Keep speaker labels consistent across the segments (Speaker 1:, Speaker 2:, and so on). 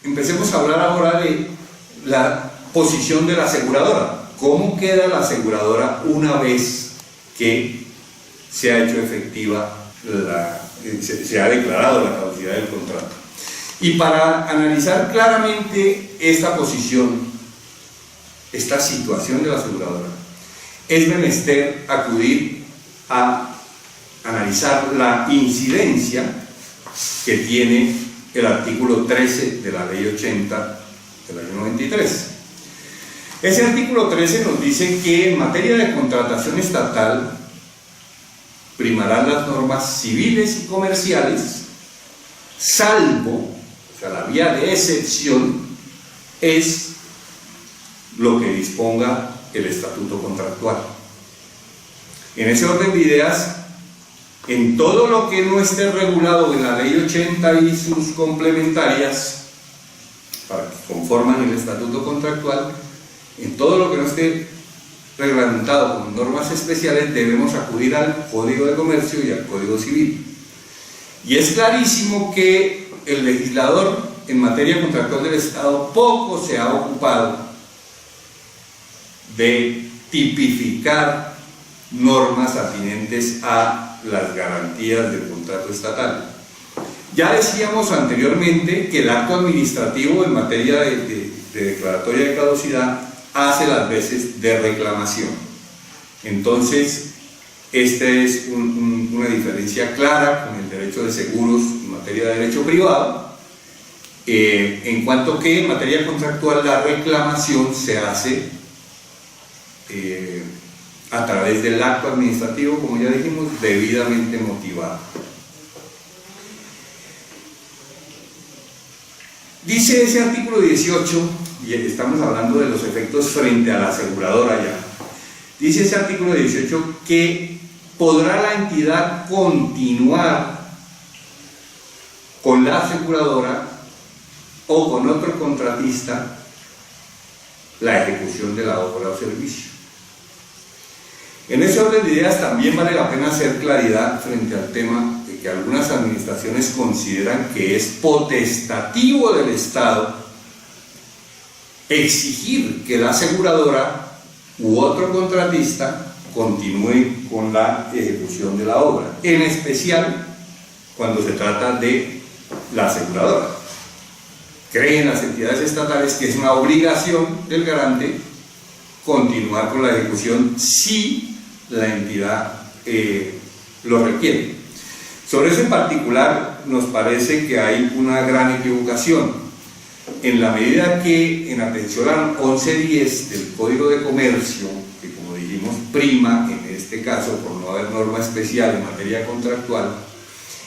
Speaker 1: empecemos a hablar ahora de la posición de la aseguradora. ¿Cómo queda la aseguradora una vez que se ha hecho efectiva, se ha declarado la caducidad del contrato? Y para analizar claramente esta posición, esta situación de la aseguradora, es menester acudir a analizar la incidencia que tiene el artículo 13 de la Ley 80 del año 93. Ese artículo 13 nos dice que en materia de contratación estatal primarán las normas civiles y comerciales, salvo, o sea, la vía de excepción es lo que disponga el estatuto contractual. En ese orden de ideas, en todo lo que no esté regulado en la Ley 80 y sus complementarias, para que conforman el estatuto contractual, en todo lo que no esté reglamentado con normas especiales, debemos acudir al Código de Comercio y al Código Civil. Y es clarísimo que el legislador en materia contractual del Estado poco se ha ocupado de tipificar normas atinentes a las garantías del contrato estatal. Ya decíamos anteriormente que el acto administrativo en materia de declaratoria de caducidad hace las veces de reclamación. Entonces, esta es una diferencia clara con el derecho de seguros en materia de derecho privado, en cuanto que en materia contractual la reclamación se hace a través del acto administrativo, como ya dijimos, debidamente motivado. Dice ese artículo 18, y estamos hablando de los efectos frente a la aseguradora ya, dice ese artículo 18 que podrá la entidad continuar con la aseguradora o con otro contratista la ejecución de la obra o servicio. En ese orden de ideas también vale la pena hacer claridad frente al tema de que algunas administraciones consideran que es potestativo del Estado exigir que la aseguradora u otro contratista continúe con la ejecución de la obra, en especial cuando se trata de la aseguradora. Creen las entidades estatales que es una obligación del garante continuar con la ejecución si la entidad lo requiere. Sobre eso en particular nos parece que hay una gran equivocación, en la medida que en atención al 1110 del Código de Comercio, que como dijimos prima en este caso por no haber norma especial en materia contractual,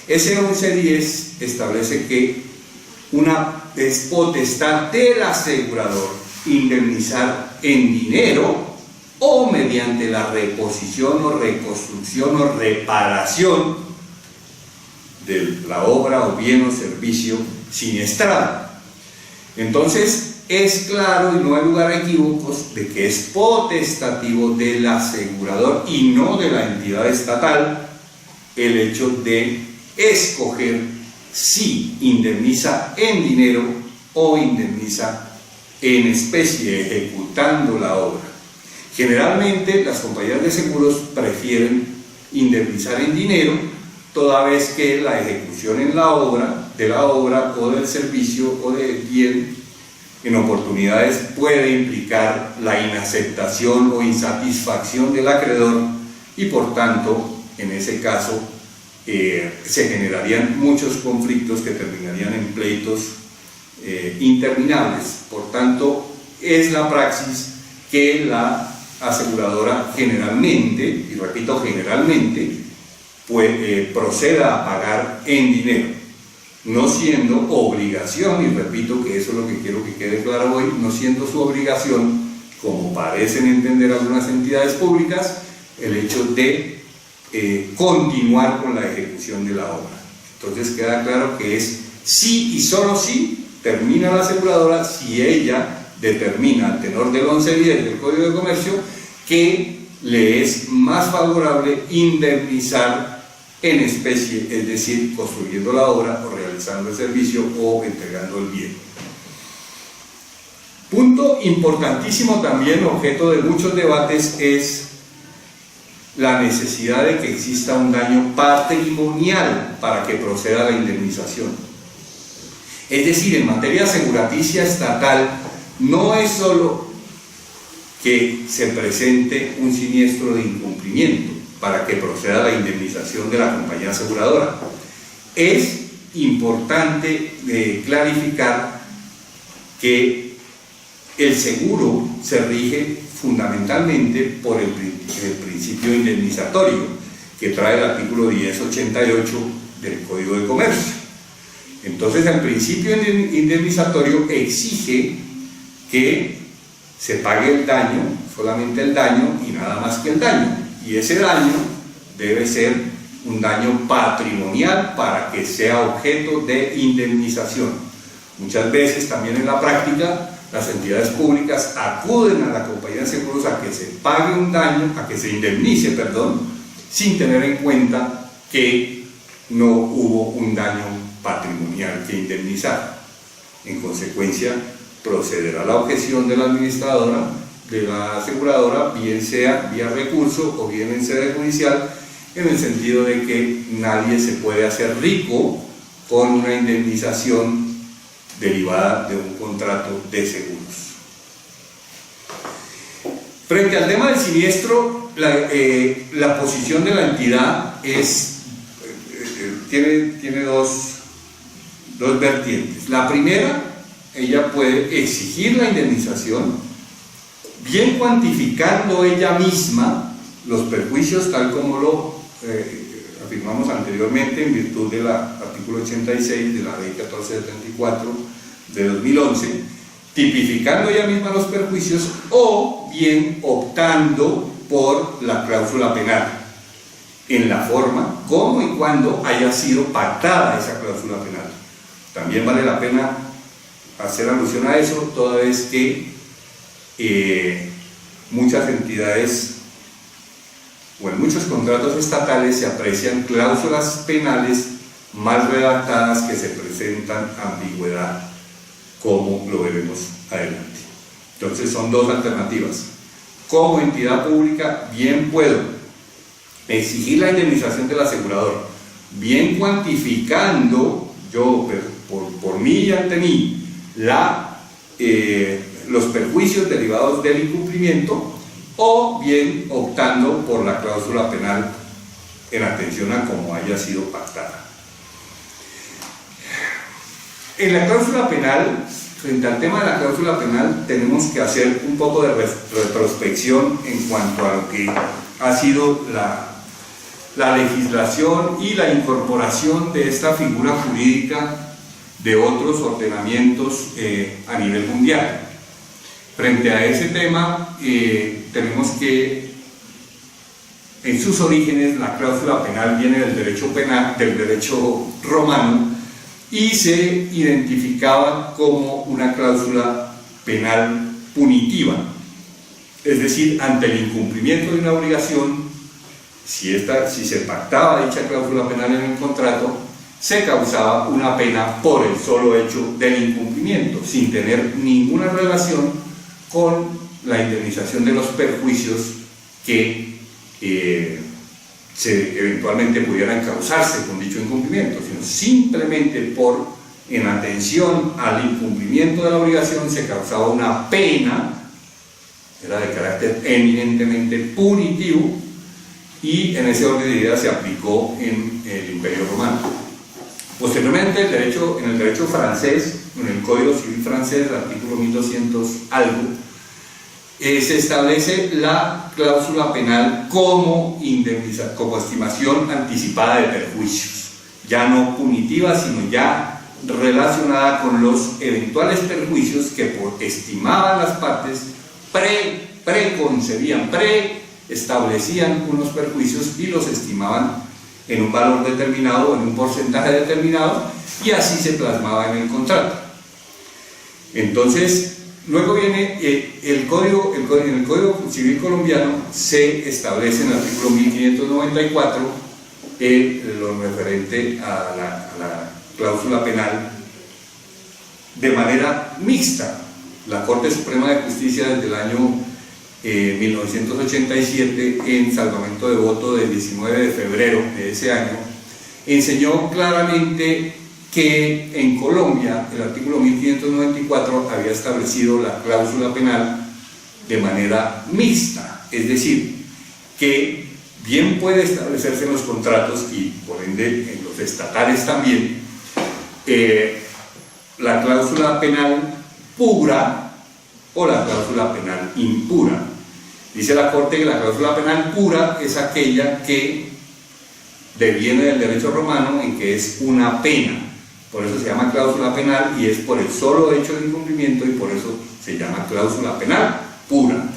Speaker 1: ese 1110 establece que es potestad del asegurador indemnizar en dinero o mediante la reposición o reconstrucción o reparación de la obra o bien o servicio siniestrado. Entonces es claro y no hay lugar a equívocos de que es potestativo del asegurador y no de la entidad estatal el hecho de escoger si indemniza en dinero o indemniza en especie ejecutando la obra. Generalmente las compañías de seguros prefieren indemnizar en dinero, toda vez que la ejecución en la obra, de la obra o del servicio o del bien en oportunidades puede implicar la inaceptación o insatisfacción del acreedor y por tanto en ese caso se generarían muchos conflictos que terminarían en pleitos interminables. Por tanto, es la praxis que la aseguradora generalmente, y repito generalmente, proceda a pagar en dinero, no siendo obligación, y repito que eso es lo que quiero que quede claro hoy, no siendo su obligación, como parecen entender algunas entidades públicas, el hecho de continuar con la ejecución de la obra. Entonces queda claro que es sí y solo sí termina la aseguradora si ella determina al tenor del 1110 del Código de Comercio que le es más favorable indemnizar en especie, es decir, construyendo la obra o realizando el servicio o entregando el bien. punto importantísimo también, objeto de muchos debates, es la necesidad de que exista un daño patrimonial para que proceda la indemnización. Es decir, en materia aseguraticia estatal, no es solo que se presente un siniestro de incumplimiento para que proceda la indemnización de la compañía aseguradora. Es importante clarificar que el seguro se rige fundamentalmente por el principio indemnizatorio que trae el artículo 1088 del Código de Comercio. Entonces, el principio indemnizatorio exige que se pague el daño, solamente el daño y nada más que el daño, y ese daño debe ser un daño patrimonial para que sea objeto de indemnización. Muchas veces también en la práctica las entidades públicas acuden a la compañía de seguros a que se pague un daño, a que se indemnice, perdón, sin tener en cuenta que no hubo un daño patrimonial que indemnizar. En consecuencia, procederá la objeción de la administradora, de la aseguradora, bien sea vía recurso o bien en sede judicial, en el sentido de que nadie se puede hacer rico con una indemnización derivada de un contrato de seguros. Frente al tema del siniestro, la posición de la entidad tiene dos vertientes. La primera, ella puede exigir la indemnización, bien cuantificando ella misma los perjuicios, tal como lo afirmamos anteriormente en virtud del artículo 86 de la ley 1474 de 2011, tipificando ella misma los perjuicios, o bien optando por la cláusula penal en la forma, cómo y cuándo haya sido pactada esa cláusula penal. También vale la pena hacer alusión a eso, toda vez que muchas entidades o en muchos contratos estatales se aprecian cláusulas penales mal redactadas que se presentan ambigüedad, como lo veremos adelante. Entonces son dos alternativas. Como entidad pública, bien puedo exigir la indemnización del asegurador, bien cuantificando yo por mí y ante mí los perjuicios derivados del incumplimiento, o bien optando por la cláusula penal en atención a cómo haya sido pactada. En la cláusula penal, frente al tema de la cláusula penal, tenemos que hacer un poco de retrospección en cuanto a lo que ha sido la legislación y la incorporación de esta figura jurídica de otros ordenamientos a nivel mundial. Frente a ese tema, tenemos que, en sus orígenes, la cláusula penal viene del derecho romano, y se identificaba como una cláusula penal punitiva, es decir, ante el incumplimiento de una obligación, si se pactaba dicha cláusula penal en el contrato, se causaba una pena por el solo hecho del incumplimiento, sin tener ninguna relación con la indemnización de los perjuicios que eventualmente pudieran causarse con dicho incumplimiento, sino simplemente en atención al incumplimiento de la obligación se causaba una pena, era de carácter eminentemente punitivo, y en ese orden de ideas se aplicó en el Imperio Romano. Posteriormente, en el derecho francés, en el Código Civil francés, el artículo 1200 algo, se establece la cláusula penal como estimación anticipada de perjuicios, ya no punitiva, sino ya relacionada con los eventuales perjuicios que estimaban las partes, establecían unos perjuicios y los estimaban en un valor determinado, en un porcentaje determinado, y así se plasmaba en el contrato. Entonces, luego viene en el Código Civil colombiano se establece en el artículo 1594 lo referente a la cláusula penal de manera mixta. la Corte Suprema de Justicia desde el año 1987, en salvamento de voto del 19 de febrero de ese año, enseñó claramente que en Colombia el artículo 1594 había establecido la cláusula penal de manera mixta, es decir, que bien puede establecerse en los contratos y por ende en los estatales también la cláusula penal pura o la cláusula penal impura. Dice la Corte que la cláusula penal pura es aquella que deviene del derecho romano en que es una pena, por eso se llama cláusula penal y es por el solo hecho de incumplimiento y por eso se llama cláusula penal pura.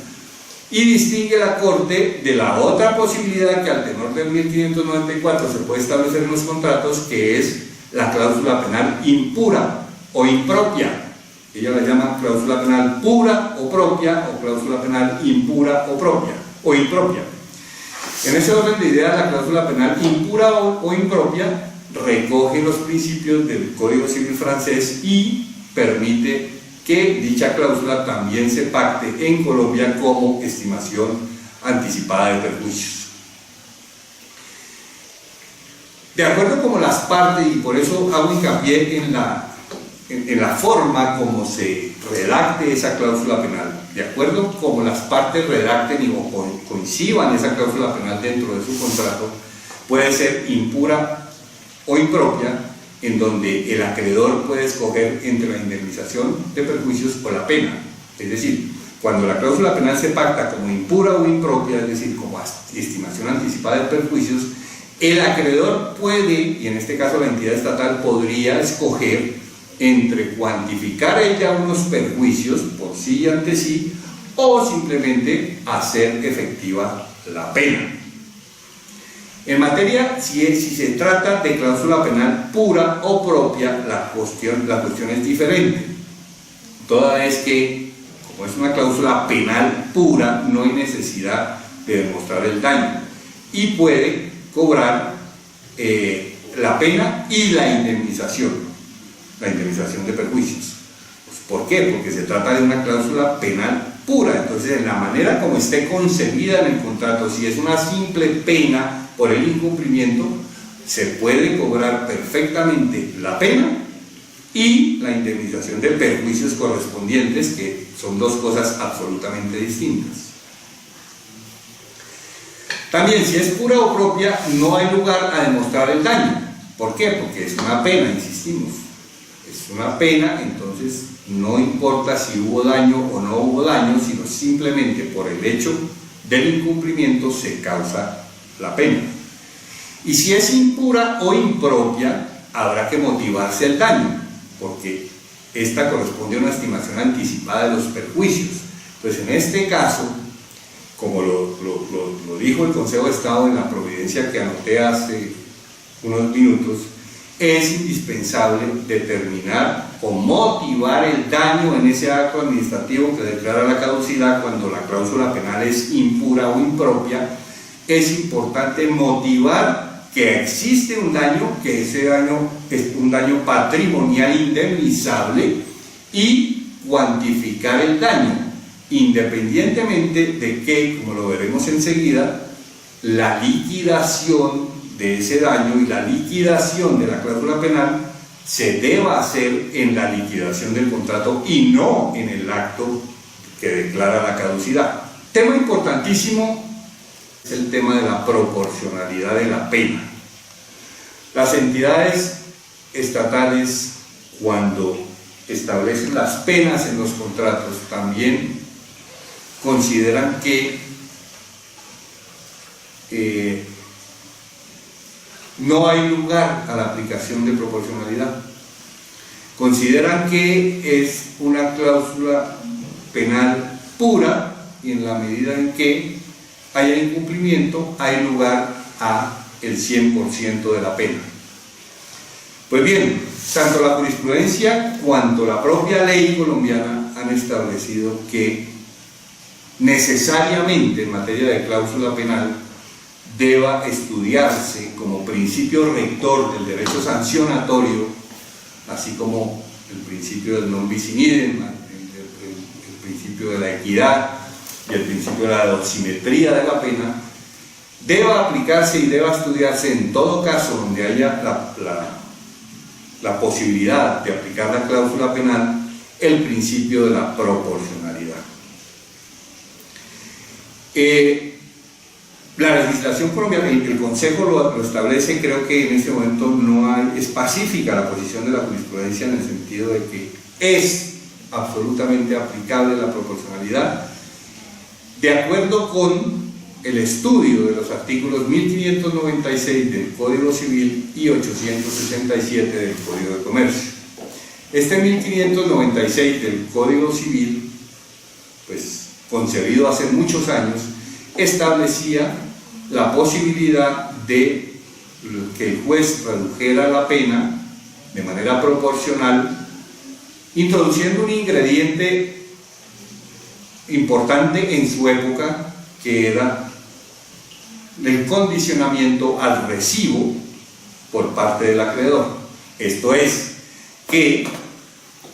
Speaker 1: Y distingue la Corte de la otra posibilidad que al tenor del 1594 se puede establecer en los contratos, que es la cláusula penal impura o impropia. Ella la llama cláusula penal pura o propia, o cláusula penal impura o propia, o impropia. En ese orden de ideas, la cláusula penal impura o impropia recoge los principios del Código Civil francés y permite que dicha cláusula también se pacte en Colombia como estimación anticipada de perjuicios. De acuerdo como las partes, y por eso hago hincapié en la forma como se redacte esa cláusula penal, de acuerdo como las partes redacten o coincidan esa cláusula penal dentro de su contrato, puede ser impura o impropia, en donde el acreedor puede escoger entre la indemnización de perjuicios o la pena. Es decir, cuando la cláusula penal se pacta como impura o impropia, es decir, como estimación anticipada de perjuicios, el acreedor puede, y en este caso la entidad estatal podría escoger entre cuantificar ella unos perjuicios por sí y ante sí, o simplemente hacer efectiva la pena. En materia, si se trata de cláusula penal pura o propia, la cuestión es diferente. Toda vez que, como es una cláusula penal pura, no hay necesidad de demostrar el daño y puede cobrar la pena y la indemnización de perjuicios. Pues, ¿por qué? Porque se trata de una cláusula penal pura. Entonces, en la manera como esté concebida en el contrato, si es una simple pena por el incumplimiento, se puede cobrar perfectamente la pena y la indemnización de perjuicios correspondientes, que son dos cosas absolutamente distintas. También, si es pura o propia, no hay lugar a demostrar el daño. ¿Por qué? Porque es una pena, insistimos. Es una pena, entonces no importa si hubo daño o no hubo daño, sino simplemente por el hecho del incumplimiento se causa la pena. Y si es impura o impropia, habrá que motivarse el daño, porque esta corresponde a una estimación anticipada de los perjuicios. Entonces, en este caso, como lo dijo el Consejo de Estado en la providencia que anoté hace unos minutos, es indispensable determinar o motivar el daño en ese acto administrativo que declara la caducidad cuando la cláusula penal es impura o impropia. Es importante motivar que existe un daño, que ese daño es un daño patrimonial indemnizable, y cuantificar el daño, independientemente de que, como lo veremos enseguida, la liquidación de ese daño y la liquidación de la cláusula penal se deba hacer en la liquidación del contrato y no en el acto que declara la caducidad. Tema importantísimo es el tema de la proporcionalidad de la pena. Las entidades estatales, cuando establecen las penas en los contratos, también consideran que no hay lugar a la aplicación de proporcionalidad. Consideran que es una cláusula penal pura y en la medida en que haya incumplimiento hay lugar a el 100% de la pena. Pues bien, tanto la jurisprudencia cuanto la propia ley colombiana han establecido que necesariamente en materia de cláusula penal deba estudiarse como principio rector del derecho sancionatorio, así como el principio del non bis in idem, el principio de la equidad y el principio de la dosimetría de la pena, deba aplicarse y deba estudiarse en todo caso donde haya la posibilidad de aplicar la cláusula penal, el principio de la proporcionalidad. La legislación colombiana, el Consejo lo establece, creo que en este momento no hay, es pacífica la posición de la jurisprudencia en el sentido de que es absolutamente aplicable la proporcionalidad, de acuerdo con el estudio de los artículos 1596 del Código Civil y 867 del Código de Comercio. Este 1596 del Código Civil, pues concebido hace muchos años, establecía la posibilidad de que el juez redujera la pena de manera proporcional, introduciendo un ingrediente importante en su época, que era el condicionamiento al recibo por parte del acreedor. Esto es, que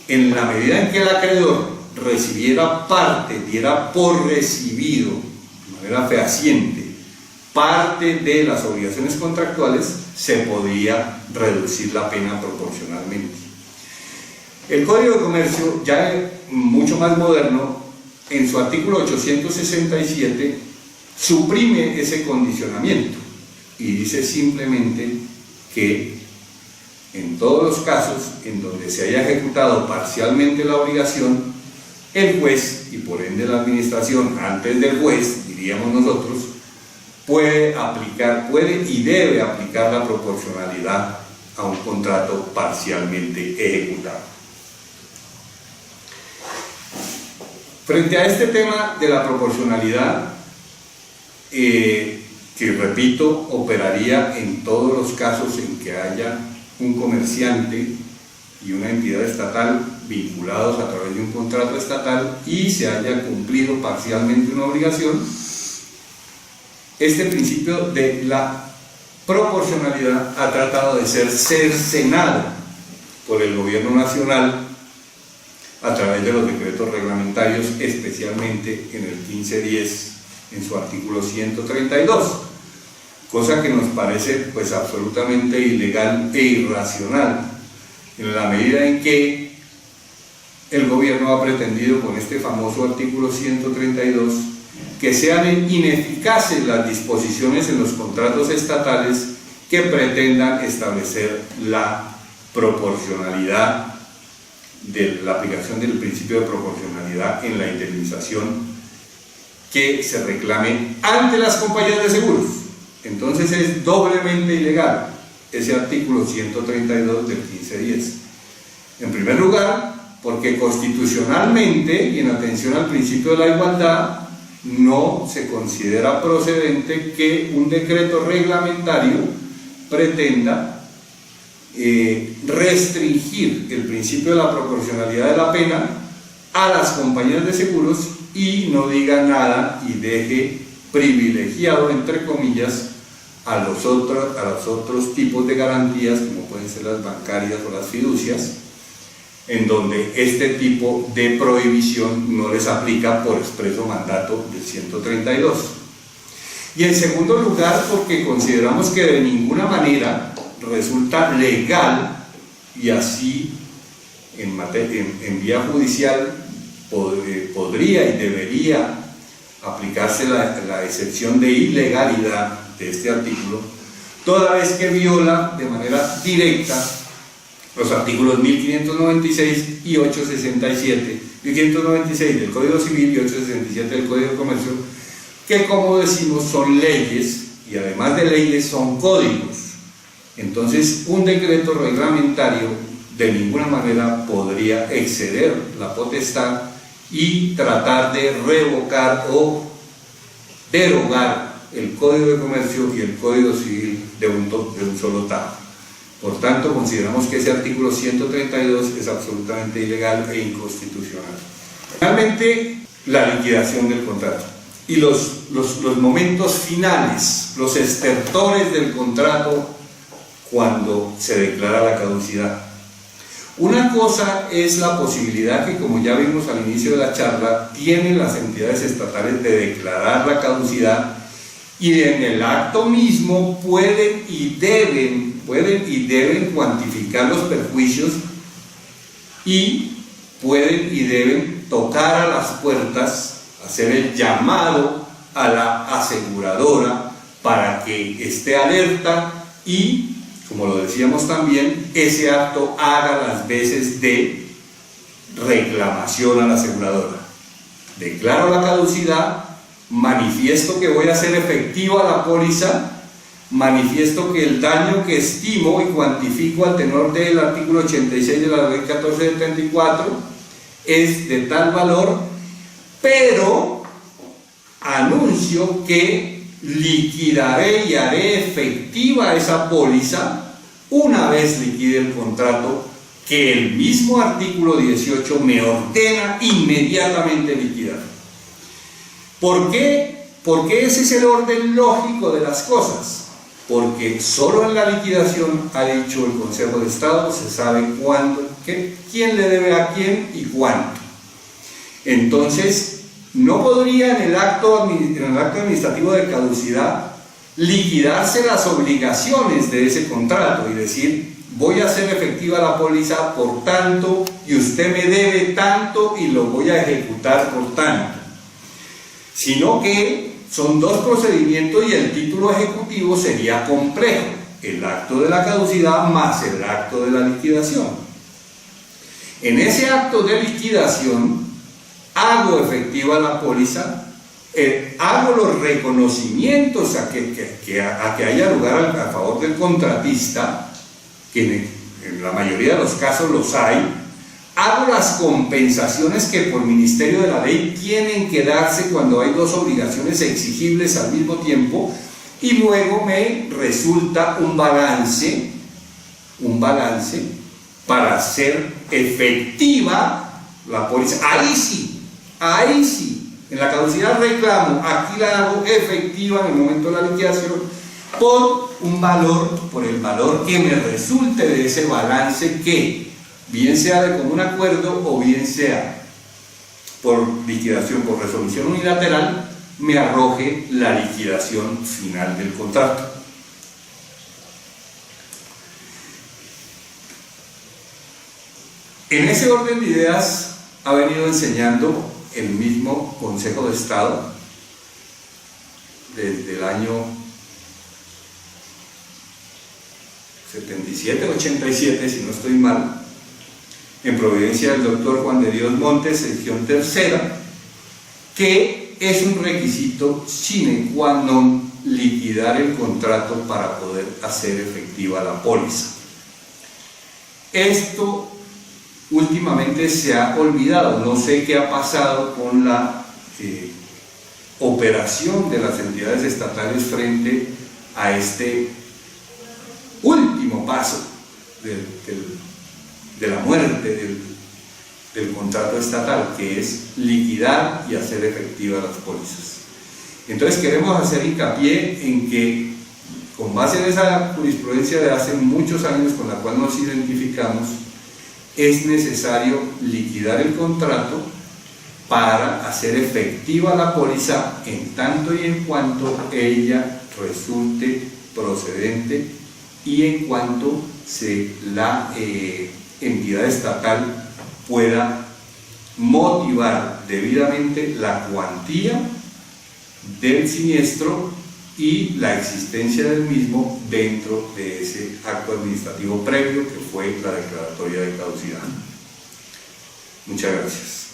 Speaker 1: en la medida en que el acreedor recibiera parte, diera por recibido de manera fehaciente parte de las obligaciones contractuales, se podía reducir la pena proporcionalmente. El Código de Comercio, ya mucho más moderno, en su artículo 867 suprime ese condicionamiento y dice simplemente que en todos los casos en donde se haya ejecutado parcialmente la obligación, el juez, y por ende la administración antes del juez, diríamos nosotros, puede y debe aplicar la proporcionalidad a un contrato parcialmente ejecutado. Frente a este tema de la proporcionalidad, que repito, operaría en todos los casos en que haya un comerciante y una entidad estatal vinculados a través de un contrato estatal y se haya cumplido parcialmente una obligación, este principio de la proporcionalidad ha tratado de ser cercenado por el gobierno nacional a través de los decretos reglamentarios, especialmente en el 1510, en su artículo 132, cosa que nos parece pues absolutamente ilegal e irracional, en la medida en que el gobierno ha pretendido con este famoso artículo 132 que sean ineficaces las disposiciones en los contratos estatales que pretendan establecer la proporcionalidad de la aplicación del principio de proporcionalidad en la indemnización que se reclame ante las compañías de seguros. Entonces es doblemente ilegal ese artículo 132 del 1510. En primer lugar, porque constitucionalmente y en atención al principio de la igualdad no se considera procedente que un decreto reglamentario pretenda restringir el principio de la proporcionalidad de la pena a las compañías de seguros y no diga nada y deje privilegiado, entre comillas, a los otros tipos de garantías, como pueden ser las bancarias o las fiducias, en donde este tipo de prohibición no les aplica por expreso mandato del 132. Y en segundo lugar, porque consideramos que de ninguna manera resulta legal, y así en vía judicial podría y debería aplicarse la excepción de ilegalidad de este artículo, toda vez que viola de manera directa los artículos 1596 y 867, 1596 del Código Civil y 867 del Código de Comercio, que, como decimos, son leyes y además de leyes son códigos. Entonces, un decreto reglamentario de ninguna manera podría exceder la potestad y tratar de revocar o derogar el Código de Comercio y el Código Civil de un solo tajo. Por tanto, consideramos que ese artículo 132 es absolutamente ilegal e inconstitucional. Finalmente, la liquidación del contrato y los momentos finales, los estertores del contrato cuando se declara la caducidad. Una cosa es la posibilidad que, como ya vimos al inicio de la charla, tienen las entidades estatales de declarar la caducidad, y en el acto mismo pueden y deben cuantificar los perjuicios y pueden y deben tocar a las puertas, hacer el llamado a la aseguradora para que esté alerta y, como lo decíamos también, ese acto haga las veces de reclamación a la aseguradora. Declaro la caducidad, manifiesto que voy a hacer efectiva la póliza, manifiesto que el daño que estimo y cuantifico al tenor del artículo 86 de la ley 1474 es de tal valor, pero anuncio que liquidaré y haré efectiva esa póliza una vez liquide el contrato que el mismo artículo 18 me ordena inmediatamente liquidar. ¿Por qué? Porque ese es el orden lógico de las cosas. Porque solo en la liquidación, ha dicho el Consejo de Estado, se sabe cuándo, quién le debe a quién y cuánto. Entonces, no podría en el acto administrativo de caducidad liquidarse las obligaciones de ese contrato y decir, voy a hacer efectiva la póliza por tanto y usted me debe tanto y lo voy a ejecutar por tanto. Sino que son dos procedimientos y el título ejecutivo sería complejo, el acto de la caducidad más el acto de la liquidación. En ese acto de liquidación hago efectiva la póliza, hago los reconocimientos a que haya lugar a favor del contratista, que en la mayoría de los casos los hay, hago las compensaciones que por ministerio de la ley tienen que darse cuando hay dos obligaciones exigibles al mismo tiempo, y luego me resulta un balance para hacer efectiva la póliza. Ahí sí, en la caducidad reclamo, aquí la hago efectiva en el momento de la liquidación por el valor que me resulte de ese balance que, bien sea de común acuerdo o bien sea por liquidación, por resolución unilateral, me arroje la liquidación final del contrato. En ese orden de ideas ha venido enseñando el mismo Consejo de Estado desde el año 77-87, si no estoy mal, en providencia del doctor Juan de Dios Montes, sección tercera, que es un requisito sine qua non liquidar el contrato para poder hacer efectiva la póliza. Esto últimamente se ha olvidado, no sé qué ha pasado con la operación de las entidades estatales frente a este último paso de la muerte del contrato estatal, que es liquidar y hacer efectivas las pólizas. Entonces queremos hacer hincapié en que, con base en esa jurisprudencia de hace muchos años con la cual nos identificamos, es necesario liquidar el contrato para hacer efectiva la póliza en tanto y en cuanto ella resulte procedente y en cuanto la entidad estatal pueda motivar debidamente la cuantía del siniestro y la existencia del mismo dentro de ese acto administrativo previo que fue la declaratoria de caducidad. Muchas gracias.